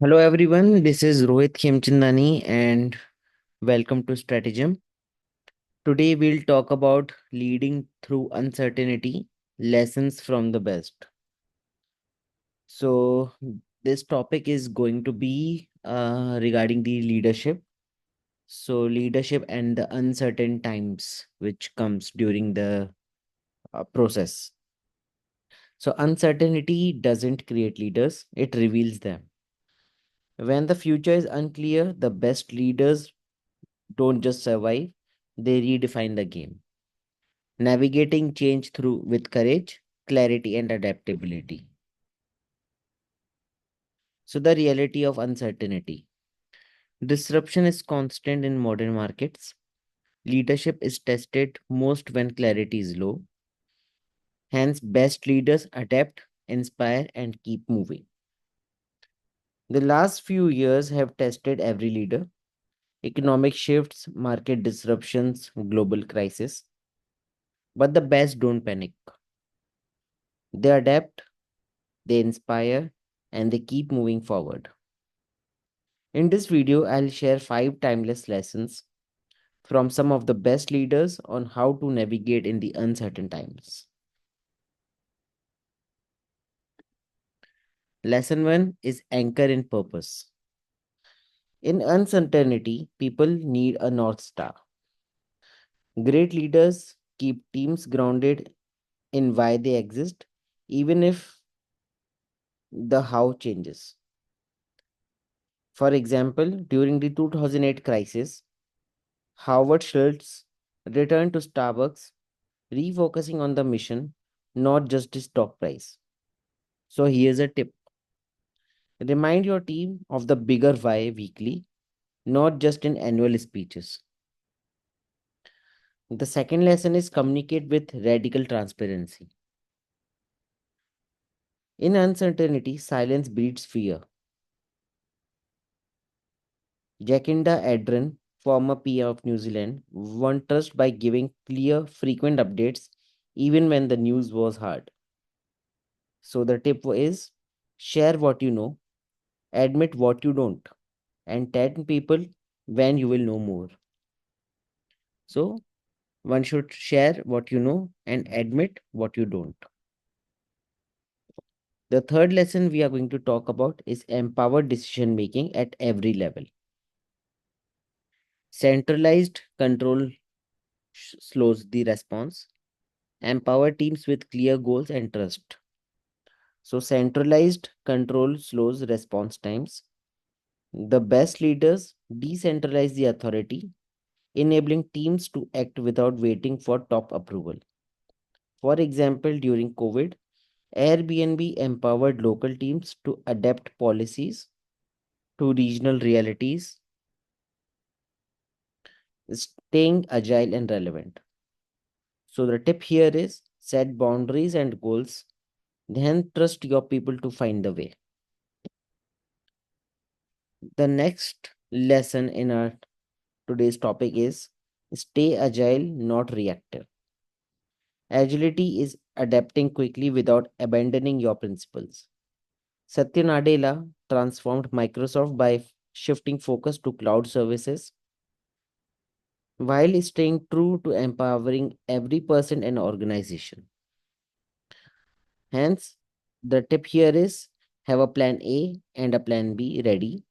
Hello everyone, this is Rohit Khemchandani and welcome to Stratigem. Today we'll talk about leading through uncertainty, lessons from the best. So this topic is going to be regarding the leadership. So leadership and the uncertain times which comes during the process. So uncertainty doesn't create leaders, it reveals them. When the future is unclear, the best leaders don't just survive, they redefine the game, navigating change through with courage, clarity, and adaptability. So, the reality of uncertainty. Disruption is constant in modern markets. Leadership is tested most when clarity is low. Hence, best leaders adapt, inspire, and keep moving. The last few years have tested every leader. Economic shifts, market disruptions, global crisis. But the best don't panic. They adapt, they inspire, and they keep moving forward. In this video, I'll share 5 timeless lessons from some of the best leaders on how to navigate in the uncertain times. Lesson 1 is anchor in purpose. In uncertainty, people need a North Star. Great leaders keep teams grounded in why they exist, even if the how changes. For example, during the 2008 crisis, Howard Schultz returned to Starbucks, refocusing on the mission, not just the stock price. So here's a tip. Remind your team of the bigger why weekly, not just in annual speeches. The second lesson is communicate with radical transparency. In uncertainty, silence breeds fear. Jacinda Ardern, former PR of New Zealand, won trust by giving clear, frequent updates even when the news was hard. So the tip is share what you know, admit what you don't, and tell people when you will know more. So one should share what you know and admit what you don't. The third lesson we are going to talk about is empowered decision making at every level. Centralized control slows the response. Empower teams with clear goals and trust. So, centralized control slows response times. The best leaders decentralize the authority, enabling teams to act without waiting for top approval. For example, during COVID, Airbnb empowered local teams to adapt policies to regional realities, staying agile and relevant. So, the tip here is set boundaries and goals, then trust your people to find the way. The next lesson in our today's topic is stay agile, not reactive. Agility is adapting quickly without abandoning your principles. Satya Nadella transformed Microsoft by shifting focus to cloud services while staying true to empowering every person and organization. Hence, the tip here is have a plan A and a plan B ready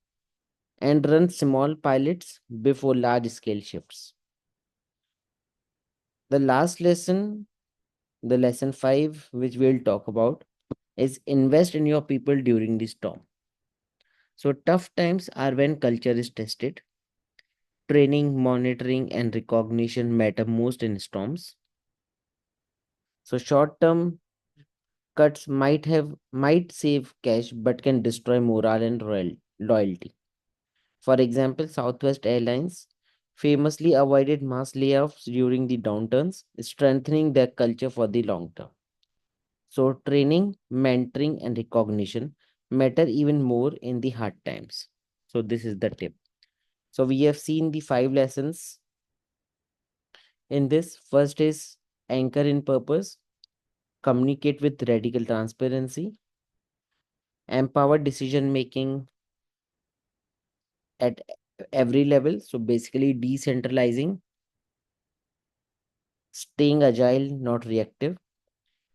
and run small pilots before large scale shifts. The last lesson, the lesson 5, which we'll talk about, is invest in your people during the storm. So, tough times are when culture is tested. Training, monitoring, and recognition matter most in storms. So, short term cuts might save cash but can destroy morale and loyalty. For example, Southwest Airlines famously avoided mass layoffs during the downturns, strengthening their culture for the long term. So, training, mentoring, and recognition matter even more in the hard times. So, this is the tip. So, we have seen the 5 lessons in this. First is anchor in purpose, communicate with radical transparency, empower decision making, at every level. So basically decentralizing, staying agile, not reactive,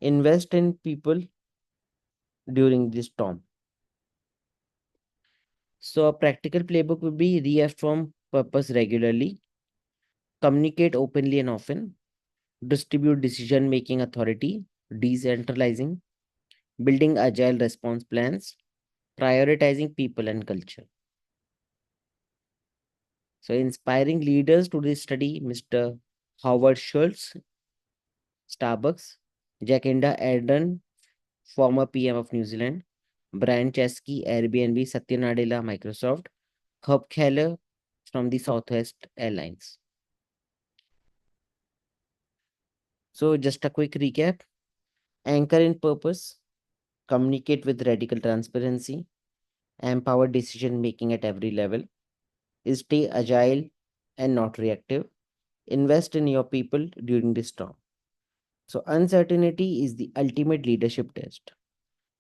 invest in people during this storm. So a practical playbook would be reaffirm purpose regularly, communicate openly and often, distribute decision making authority, decentralizing, building agile response plans, prioritizing people and culture. So inspiring leaders to this study, Mr. Howard Schultz, Starbucks, Jacinda Ardern, former PM of New Zealand, Brian Chesky, Airbnb, Satya Nadella, Microsoft, Herb Keller from the Southwest Airlines. So just a quick recap. Anchor in purpose, communicate with radical transparency, empower decision making at every level, stay agile and not reactive, invest in your people during this storm. So uncertainty is the ultimate leadership test.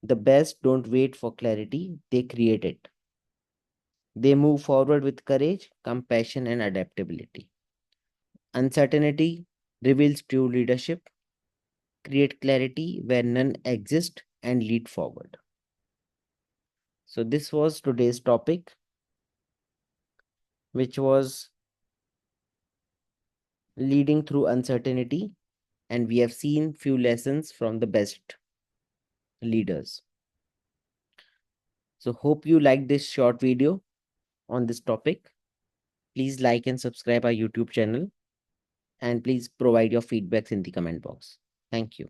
The best don't wait for clarity, they create it. They move forward with courage, compassion, and adaptability. Uncertainty reveals true leadership, create clarity where none exist, and lead forward. So this was today's topic, which was leading through uncertainty, and we have seen few lessons from the best leaders. So hope you liked this short video on this topic. Please like and subscribe our YouTube channel, and please provide your feedbacks in the comment box. Thank you.